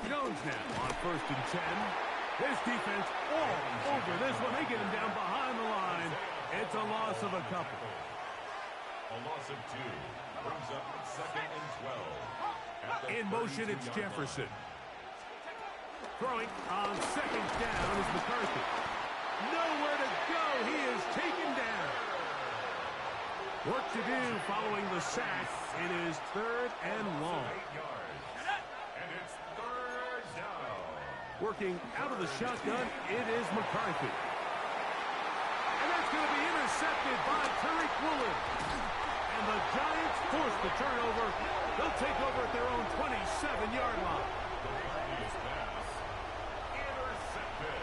Jones now on 1st and 10. His defense all over this one. They get him down behind the line. It's a loss of a couple. A loss of 2 brings up 2nd and 12. In motion, it's Jefferson. Throwing on 2nd down is McCarthy. Nowhere to go. He is taken down. Work to do following the sack. It is 3rd and long. And it's 3rd down. Working out of the shotgun, it is McCarthy. And that's going to be intercepted by Tariq Woolen. And the Giants force the turnover. They'll take over at their own 27-yard line. The previous pass intercepted.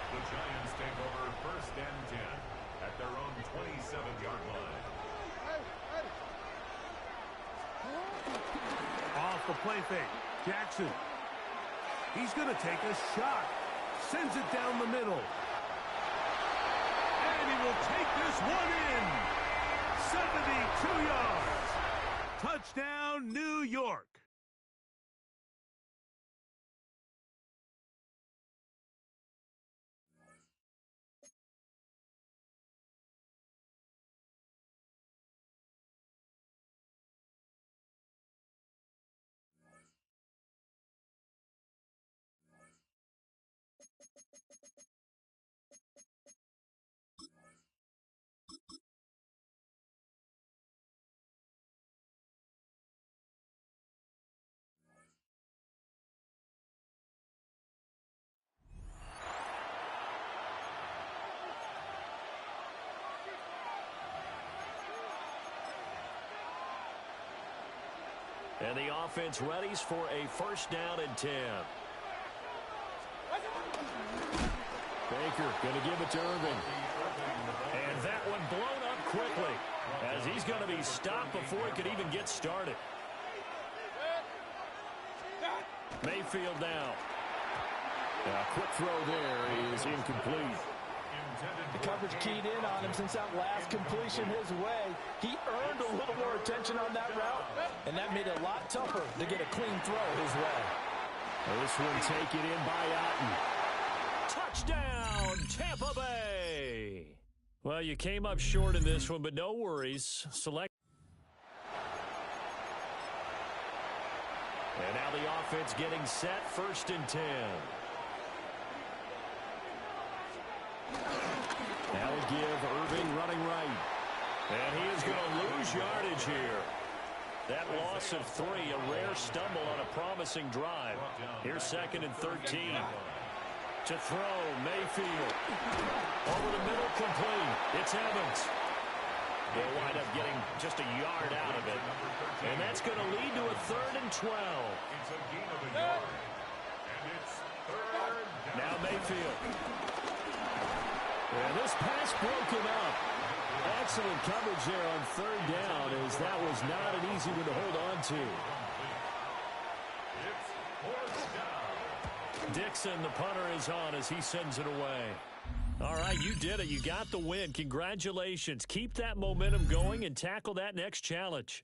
The Giants take over 1st and 10 at their own 27-yard line. Off the play fake. Jackson. He's going to take a shot. Sends it down the middle. And he will take this one in. 72 yards. Touchdown, New York. And the offense readies for a 1st down and 10. Baker going to give it to Irving. And that one blown up quickly as he's going to be stopped before he could even get started. Mayfield now. A quick throw there is incomplete. The coverage keyed in on him since that last completion his way. He earned a little more attention on that route, and that made it a lot tougher to get a clean throw his way. This one taken in by Otten. Touchdown, Tampa Bay. Well, you came up short in this one, but no worries. Select. And now the offense getting set, 1st and 10. That'll give Irving running right. And he is going to lose yardage here. That loss of 3, a rare stumble on a promising drive. Here's 2nd and 13. To throw, Mayfield. Over the middle, complete. It's Evans. They'll wind up getting just a yard out of it. And that's going to lead to a 3rd and 12. It's a gain of a yard. And it's 3rd down. Now Mayfield. And this pass broken up. Excellent coverage there on 3rd down, as that was not an easy one to hold on to. It's 4th down. Dixon, the punter, is on as he sends it away. All right, you did it. You got the win. Congratulations. Keep that momentum going and tackle that next challenge.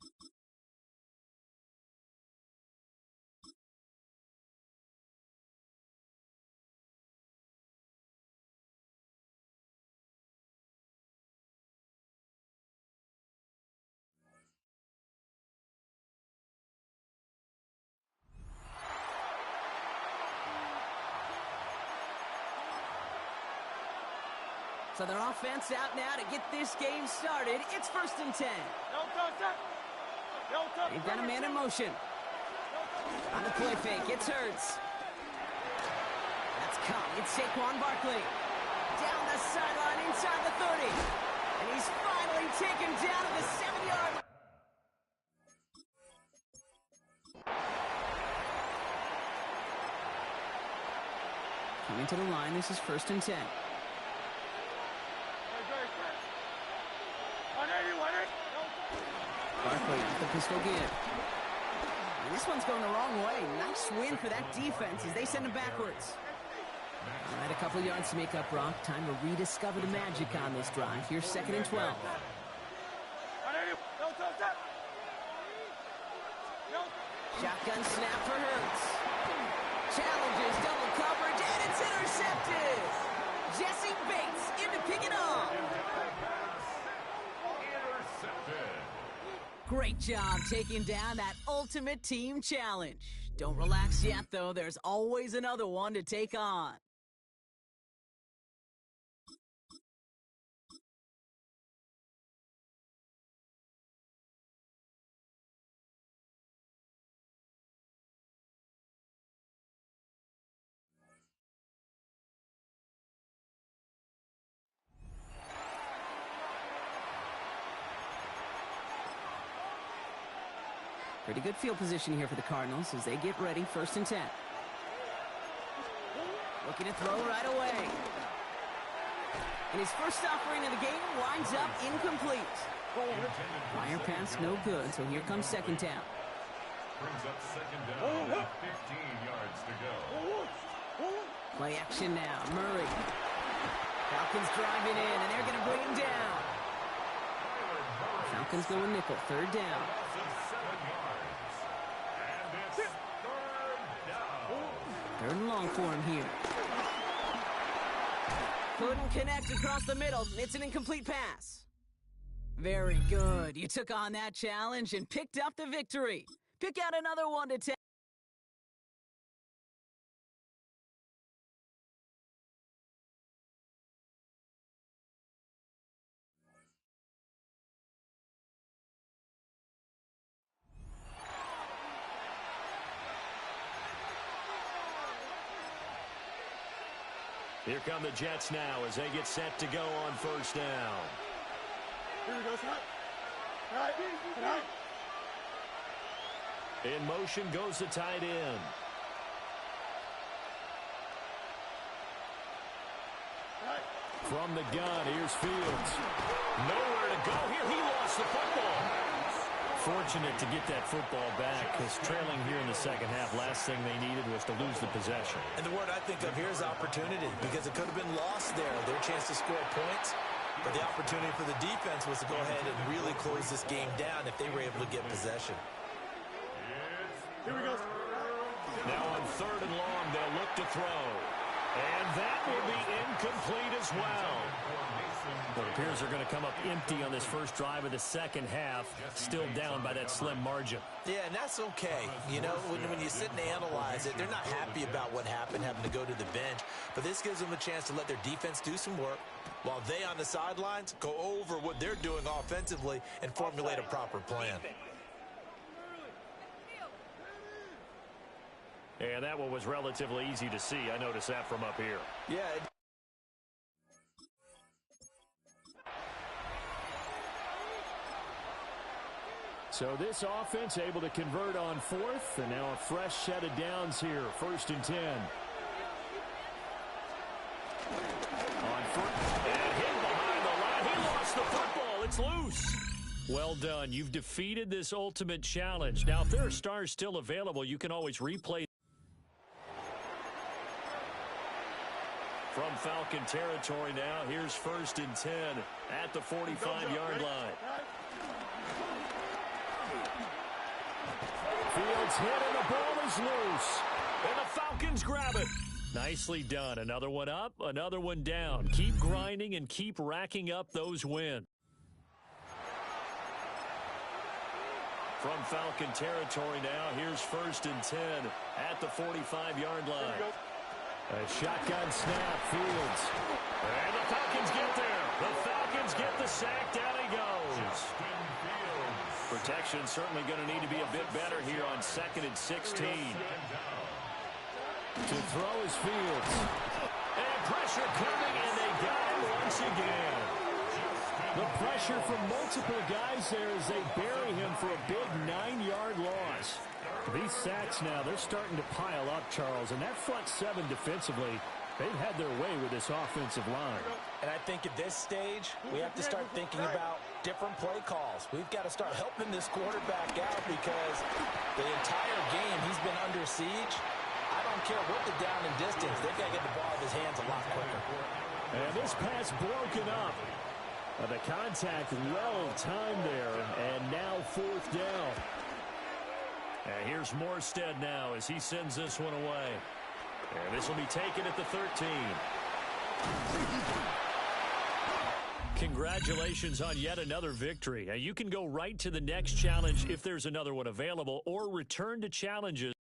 So their offense out now to get this game started. It's 1st and 10. They've got a man in motion. On the play fake, it's Hurts. That's caught. It's Saquon Barkley. Down the sideline inside the 30. And he's finally taken down to the 7-yard line. Coming to the line, this is 1st and 10. Barkley with the pistol give. And this one's going the wrong way. Nice win for that defense as they send him backwards. All right, a couple yards to make up, Brock. Time to rediscover the magic on this drive. Here's 2nd and 12. Shotgun snap for Hurts. Challenges, double coverage, and it's intercepted. Jesse Bates in to pick it off. Great job taking down that ultimate team challenge. Don't relax yet, though. There's always another one to take on. Pretty good field position here for the Cardinals as they get ready, 1st and 10. Looking to throw right away. And his first offering of the game winds up incomplete. Fire pass no good, so here comes 2nd down. Brings up 2nd down and 15 yards to go. Play action now. Murray. Falcons driving in, and they're going to bring him down. Falcons going nickel, 3rd down. And it's 3rd down. 3rd and long for him here. Couldn't connect across the middle. It's an incomplete pass. Very good. You took on that challenge and picked up the victory. Pick out another 1 to 10. Here come the Jets now as they get set to go on 1st down. Here we go, Scott. All right. In motion goes the tight end. From the gun, here's Fields. Nowhere to go here. He lost the football. Fortunate to get that football back because trailing here in the 2nd half, last thing they needed was to lose the possession. And the word I think of here is opportunity because it could have been lost there, their chance to score points. But the opportunity for the defense was to go ahead and really close this game down if they were able to get possession. Here we go. Now on 3rd and long, they'll look to throw. And that will be incomplete as well. Well, it appears they're going to come up empty on this first drive of the 2nd half, still down by that slim margin. Yeah, and that's okay. You know, when you sit and analyze it, they're not happy about what happened, having to go to the bench. But this gives them a chance to let their defense do some work while they on the sidelines go over what they're doing offensively and formulate a proper plan. And that one was relatively easy to see. I noticed that from up here. Yeah. So this offense able to convert on 4th, and now a fresh set of downs here, 1st and 10. On 1st, and hit behind the line. He lost the football. It's loose. Well done. You've defeated this ultimate challenge. Now, if there are stars still available, you can always replay. From Falcon territory now, here's 1st and 10 at the 45-yard line. Fields hit and the ball is loose. And the Falcons grab it. Nicely done. Another one up, another one down. Keep grinding and keep racking up those wins. From Falcon territory now, here's 1st and 10 at the 45-yard line. A shotgun snap, Fields. And the Falcons get there. The Falcons get the sack. Down he goes. Protection certainly going to need to be a bit better here on 2nd and 16. To throw is Fields. And pressure coming, and they got him once again. The pressure from multiple guys there as they bury him for a big 9-yard loss. These sacks now, they're starting to pile up, Charles, and that front 7 defensively, they've had their way with this offensive line. And I think at this stage, we have to start thinking about different play calls. We've got to start helping this quarterback out because the entire game he's been under siege. I don't care what the down and distance, they've got to get the ball out of his hands a lot quicker. And this pass broken up. The contact well timed there, and now 4th down. And here's Morstead now as he sends this one away. And this will be taken at the 13. Congratulations on yet another victory. You can go right to the next challenge if there's another one available, or return to challenges.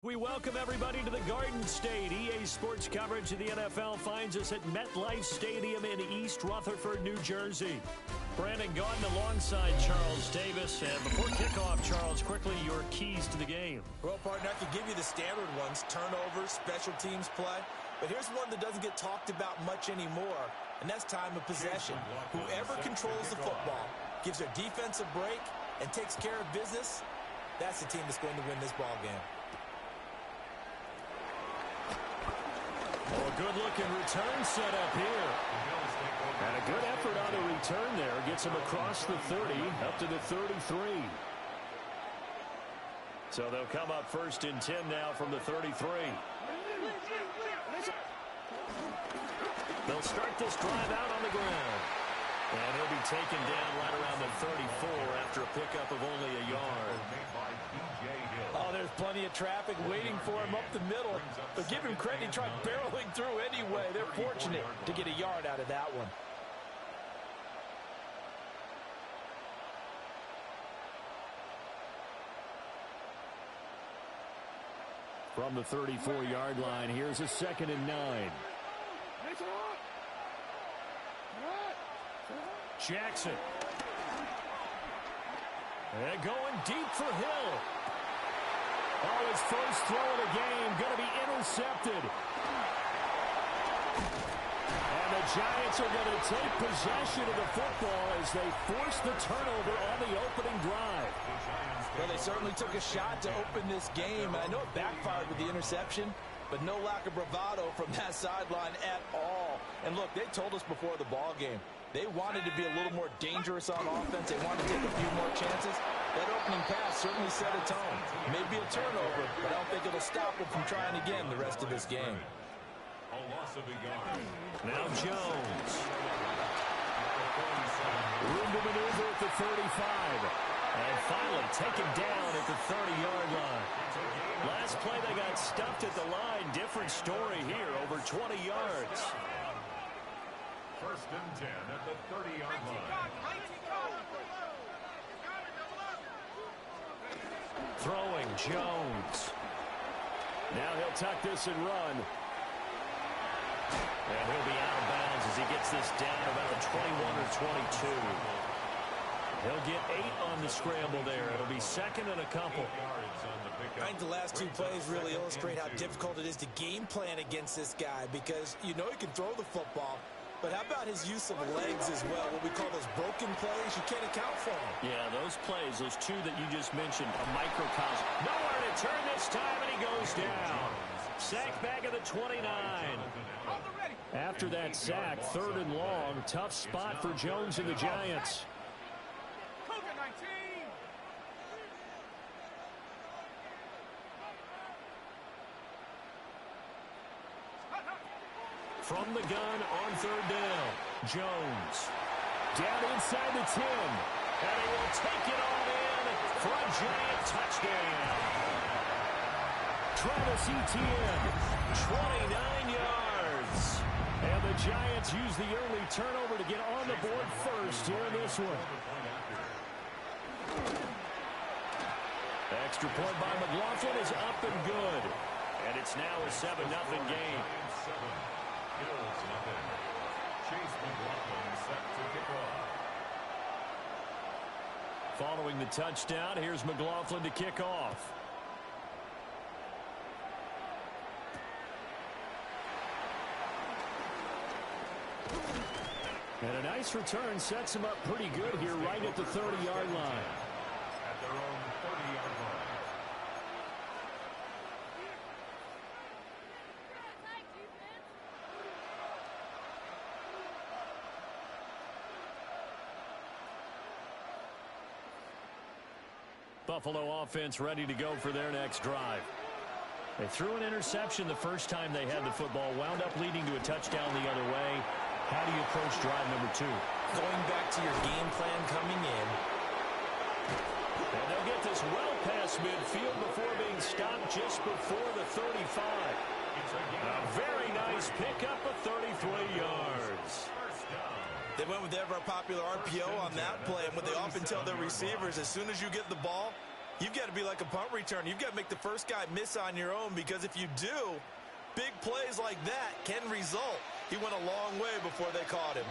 We welcome everybody to the Garden State. EA Sports coverage of the NFL finds us at MetLife Stadium in East Rutherford, New Jersey. Brandon Gaudin alongside Charles Davis. And before kickoff, Charles, quickly your keys to the game. Well, partner, I could give you the standard ones, turnovers, special teams play. But here's one that doesn't get talked about much anymore, and that's time of possession. Whoever controls the football, gives their defense a break, and takes care of business, that's the team that's going to win this ball game. Oh, a good-looking return set up here. And a good effort on the return there. Gets him across the 30, up to the 33. So they'll come up 1st and 10 now from the 33. They'll start this drive out on the ground. And he'll be taken down right around the 34 after a pickup of only a yard. Oh, there's plenty of traffic waiting for him up the middle. But give him credit, he tried barreling through anyway. They're fortunate to get a yard out of that one. From the 34-yard line, here's a 2nd and 9. Jackson. And going deep for Hill. Oh, his first throw of the game going to be intercepted. And the Giants are going to take possession of the football as they force the turnover on the opening drive. Well, they certainly took a shot to open this game. I know it backfired with the interception, but no lack of bravado from that sideline at all. And look, they told us before the ball game, they wanted to be a little more dangerous on offense. They wanted to take a few more chances. That opening pass certainly set a tone. Maybe a turnover, but I don't think it'll stop them from trying again the rest of this game. A loss of a yard. Now Jones. Room to maneuver at the 35. And finally taken down at the 30-yard line. Last play they got stuffed at the line. Different story here, over 20 yards. 1st and 10 at the 30-yard line. Throwing Jones. Now he'll tuck this and run. And he'll be out of bounds as he gets this down about the 21 or 22. He'll get 8 on the scramble there. It'll be 2nd and a couple. I think the last 2 plays really illustrate how difficult it is to game plan against this guy because you know he can throw the football. But how about his use of legs as well? What we call those broken plays, you can't account for them. Yeah, those plays, those 2 that you just mentioned, a microcosm. Nowhere to turn this time, and he goes down. Sack back at the 29. After that sack, 3rd and long, tough spot for Jones and the Giants. From the gun on 3rd down, Jones. Down inside the 10. And he will take it all in for a Giant touchdown. Travis Etienne, 29 yards. And the Giants use the early turnover to get on the board first here in this one. Extra point by McLaughlin is up and good. And it's now a 7-0 game. Bills nothing. Chase McLaughlin set to kick off. Following the touchdown, here's McLaughlin to kick off. And a nice return sets him up pretty good here right at the 30-yard line. At their own 30-yard line. Buffalo offense ready to go for their next drive. They threw an interception the first time they had the football, wound up leading to a touchdown the other way. How do you approach drive number 2? Going back to your game plan coming in. And they'll get this well past midfield before being stopped just before the 35. A very nice pickup of 33 yards. They went with ever popular RPO on that play, and what they often tell their receivers, as soon as you get the ball, You've got to be like a punt return. You've got to make the first guy miss on your own, because if you do, big plays like that can result. He went a long way before they caught him.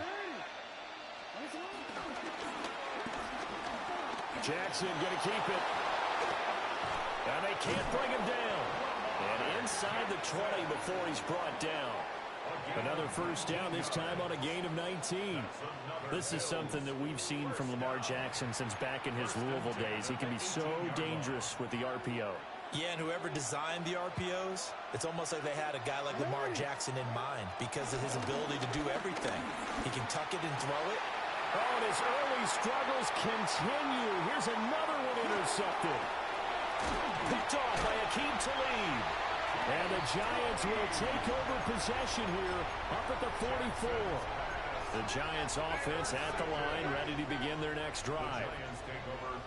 Jackson going to keep it. And they can't bring him down. And inside the 20 before he's brought down. Another first down, this time on a gain of 19. This is something that we've seen from Lamar Jackson since back in his Louisville days. He can be so dangerous with the RPO. Yeah, and whoever designed the RPOs, it's almost like they had a guy like Lamar Jackson in mind because of his ability to do everything. He can tuck it and throw it. Oh, and his early struggles continue. Here's another one intercepted. Picked off by Akeem Talib. And the Giants will take over possession here up at the 44. The Giants offense at the line, ready to begin their next drive.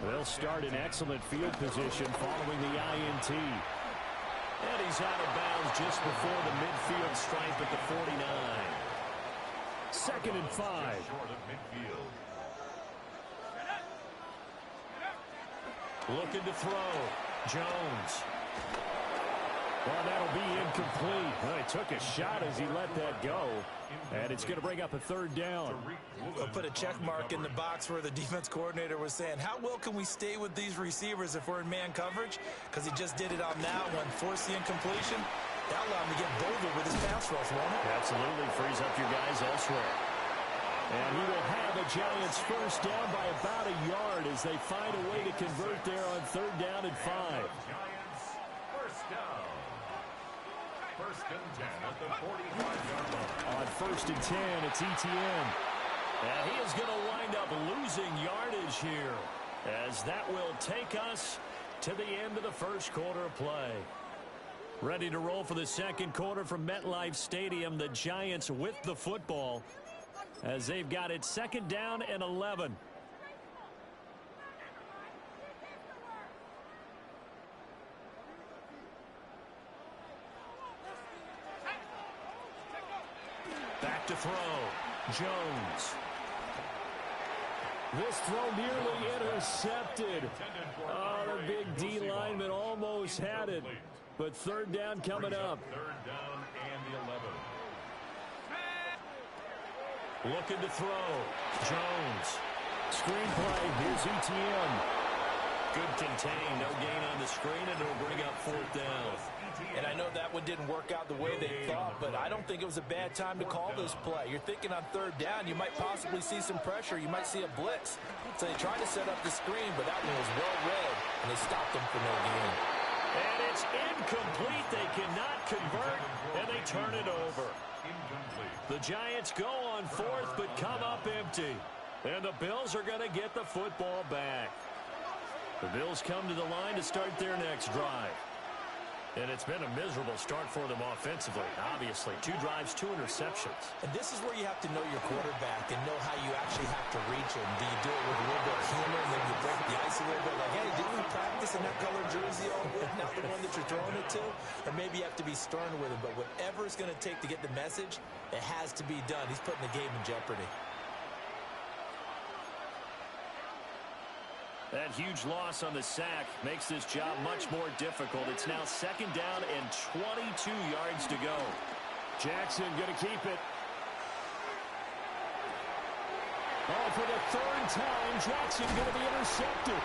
They'll start in excellent field position following the INT. And he's out of bounds just before the midfield stripe at the 49. 2nd and 5. Looking to throw. Jones. Well, that'll be incomplete. Well, he took a shot as he let that go. And it's going to bring up a 3rd down. We'll put a check mark in the box where the defense coordinator was saying, how well can we stay with these receivers if we're in man coverage? Because he just did it on that one. Force the incompletion. That allowed him to get bolder with his pass rush, won't it? Absolutely. Frees up your guys elsewhere. And he will have a Giants first down by about a yard as they find a way to convert there on 3rd down and 5. Giants first down. 1st and 10 at the 45-yard line. On 1st and 10, it's ETN. And he is going to wind up losing yardage here, as that will take us to the end of the first quarter of play. Ready to roll for the 2nd quarter from MetLife Stadium. The Giants with the football as they've got it 2nd down and 11. Back to throw. Jones. This throw nearly intercepted. Oh, the big D lineman almost had it. But 3rd down coming up. 3rd down and 11. Looking to throw. Jones. Screenplay. Here's ETN. Good contain. No gain on the screen, and it'll bring up 4th down. And I know that one didn't work out the way they thought, but I don't think it was a bad time to call this play. You're thinking on 3rd down, you might possibly see some pressure. You might see a blitz. So they tried to set up the screen, but that one was well read, and they stopped them for no gain. And it's incomplete. They cannot convert, and they turn it over. The Giants go on 4th, but come up empty. And the Bills are going to get the football back. The Bills come to the line to start their next drive. And it's been a miserable start for them offensively, obviously. 2 drives, 2 interceptions. And this is where you have to know your quarterback and know how you actually have to reach him. Do you do it with a little bit of humor and then you break the ice a little bit? Like, hey, didn't we practice in that color jersey all week, not the one that you're throwing it to? Or maybe you have to be stern with him. But whatever it's going to take to get the message, it has to be done. He's putting the game in jeopardy. That huge loss on the sack makes this job much more difficult. It's now 2nd down and 22 yards to go. Jackson going to keep it. Oh, for the 3rd time, Jackson going to be intercepted.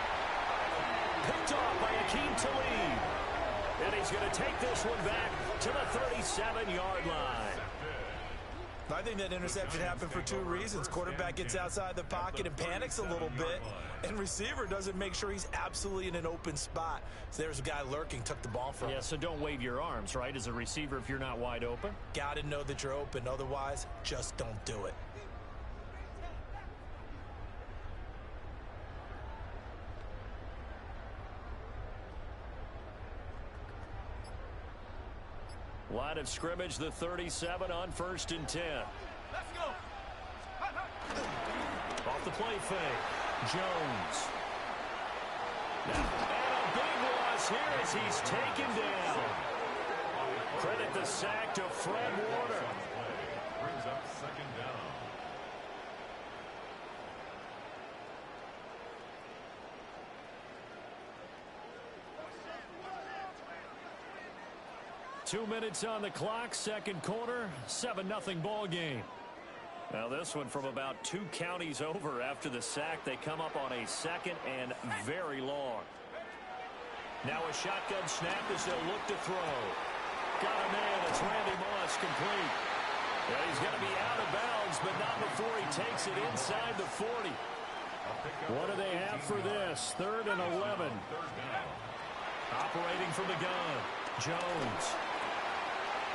Picked off by Akeem Talib. And he's going to take this one back to the 37-yard line. I think that interception happened for 2 reasons. Quarterback gets outside the pocket and panics a little bit, and receiver doesn't make sure he's absolutely in an open spot. So there's a guy lurking, took the ball from him. Yeah, so don't wave your arms, right, as a receiver if you're not wide open. Got to know that you're open. Otherwise, just don't do it. Line of scrimmage, the 37 on 1st and 10. Let's go. Off the play fake. Jones. And a big loss here as he's taken down. Credit the sack to Fred Warner. Brings up 2nd down. 2 minutes on the clock, second quarter, 7-0 ball game. Now this one from about 2 counties over after the sack. They come up on a second and very long. Now a shotgun snap as they'll look to throw. Got a man. It's Randy Moss, complete. Yeah, he's going to be out of bounds, but not before he takes it inside the 40. What do they have for this? 3rd and 11. Operating from the gun, Jones.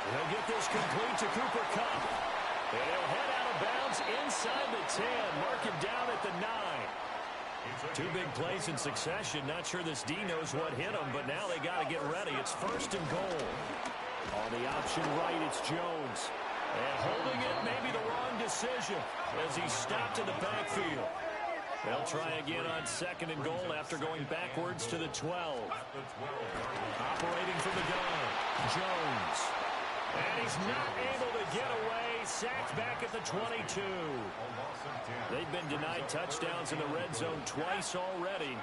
He'll get this complete to Cooper Kupp. And he'll head out of bounds inside the 10. Mark him down at the 9. 2 big plays in succession. Not sure this D knows what hit him, but now they got to get ready. It's 1st and goal. On the option right, it's Jones. And holding it may be the wrong decision as he's stopped in the backfield. They'll try again on 2nd and goal after going backwards to the 12. Operating from the gun, Jones. And he's not able to get away. Sacked back at the 22. They've been denied touchdowns in the red zone twice already.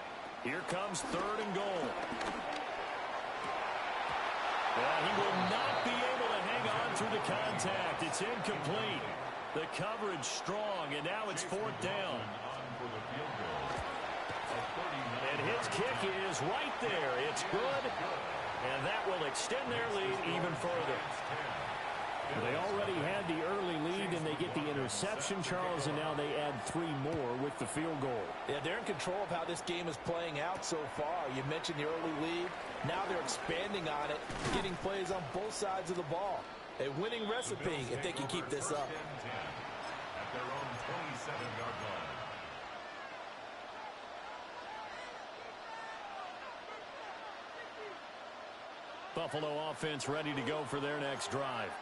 Here comes 3rd and goal. He will not be able to hang on through the contact. It's incomplete. The coverage strong, and now it's 4th down. And his kick is right there. It's good, and that will extend their lead even further. They already had the early lead, and they get the interception, Charles, and now they add 3 more with the field goal. Yeah, they're in control of how this game is playing out so far. You mentioned the early lead. Now they're expanding on it, getting plays on both sides of the ball. A winning recipe if they can keep this up. At their own 27-yard line. Buffalo offense ready to go for their next drive.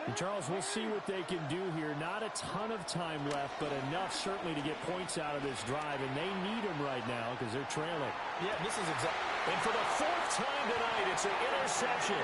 And Charles, we'll see what they can do here. Not a ton of time left, but enough certainly to get points out of this drive, and they need them right now because they're trailing. Yeah, this is exactly. And for the 4th time tonight, it's an interception.